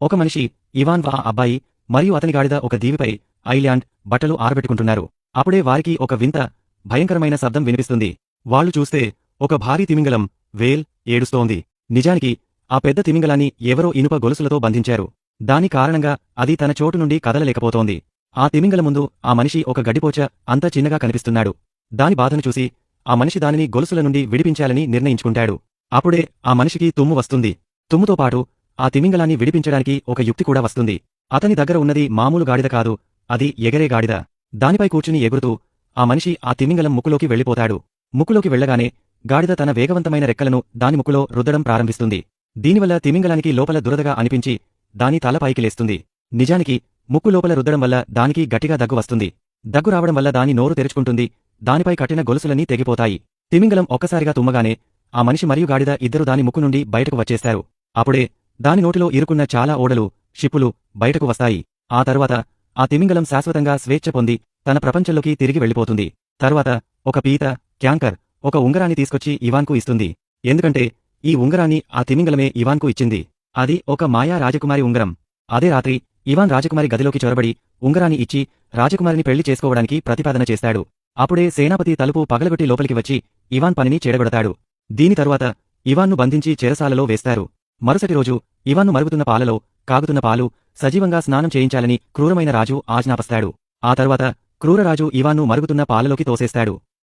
ఒక మనిషి, ఇవాన్ వా అబ్బాయి మరియు అతని గాడిద ఒక దీవిపై ఐల్యాండ్ బట్టలు ఆరబెట్టుకుంటున్నారు. అప్పుడే వారికి ఒక వింత, భయంకరమైన శబ్దం వినిపిస్తుంది. వాళ్ళు చూస్తే ఒక భారీ తిమింగలం వేల్ ఏడుస్తోంది. నిజానికి ఆ పెద్ద తిమింగలాన్ని ఎవరో ఇనుప గొలుసులతో బంధించారు. దాని కారణంగా అది తన చోటు నుండి కదలలేకపోతోంది. ఆ తిమింగలం ముందు ఆ మనిషి ఒక గడ్డిపోచ అంత చిన్నగా కనిపిస్తున్నాడు. దాని బాధను చూసి ఆ మనిషి దానిని గొలుసుల నుండి విడిపించాలని నిర్ణయించుకుంటాడు. అప్పుడే ఆ మనిషికి తుమ్ము వస్తుంది. తుమ్ముతో పాటు ఆ తిమింగలాన్ని విడిపించడానికి ఒక యుక్తి కూడా వస్తుంది. అతని దగ్గర ఉన్నది మామూలు గాడిద కాదు, అది ఎగరే గాడిద. దానిపై కూర్చుని ఎగురుతూ ఆ మనిషి ఆ తిమింగలం ముక్కులోకి వెళ్ళిపోతాడు. ముక్కులోకి వెళ్లగానే గాడిద తన వేగవంతమైన రెక్కలను దాని ముక్కులో రుద్దడం ప్రారంభిస్తుంది. దీనివల్ల తిమింగలానికి లోపల దురదగా అనిపించి దాని తల పైకి లేస్తుంది. నిజానికి ముక్కు లోపల రుద్దడం వల్ల దానికి గట్టిగా దగ్గు వస్తుంది. దగ్గు రావడం వల్ల దాని నోరు తెరుచుకుంటుంది. దానిపై కట్టిన గొలుసులన్నీ తెగిపోతాయి. తిమింగలం ఒక్కసారిగా తుమ్మగానే ఆ మనిషి మరియు గాడిద ఇద్దరు దాని ముక్కు నుండి బయటకు వచ్చేశారు. అప్పుడే దాని నోటిలో ఇరుకున్న చాలా ఓడలు, షిప్పులు బయటకు వస్తాయి. ఆ తర్వాత ఆ తిమింగలం శాశ్వతంగా స్వేచ్ఛ పొంది తన ప్రపంచంలోకి తిరిగి వెళ్ళిపోతుంది. తర్వాత ఒక పీత, క్యాంకర్ ఒక ఉంగరాన్ని తీసుకొచ్చి ఇవాన్కు ఇస్తుంది. ఎందుకంటే ఈ ఉంగరాన్ని ఆ తిమింగలమే ఇవాన్కు ఇచ్చింది. అది ఒక మాయా రాజకుమారి ఉంగరం. అదే రాత్రి ఇవాన్ రాజకుమారి గదిలోకి చొరబడి ఉంగరాన్ని ఇచ్చి రాజకుమారిని పెళ్లి చేసుకోవడానికి ప్రతిపాదన చేస్తాడు. అప్పుడే సేనాపతి తలుపు పగలగొట్టి లోపలికి వచ్చి ఇవాన్ పనిని చెడగొడతాడు. దీని తరువాత ఇవాన్ను బంధించి చెరసాలలో వేస్తారు. మరుసటి రోజు ఇవాన్ను మరుగుతున్న పాలలో కాగుతున్న పాలు సజీవంగా స్నానం చేయించాలని క్రూరమైన రాజు ఆజ్ఞాపిస్తాడు. ఆ తర్వాత క్రూరరాజు ఇవాన్ను మరుగుతున్న పాలలోకి తోసేస్తాడు.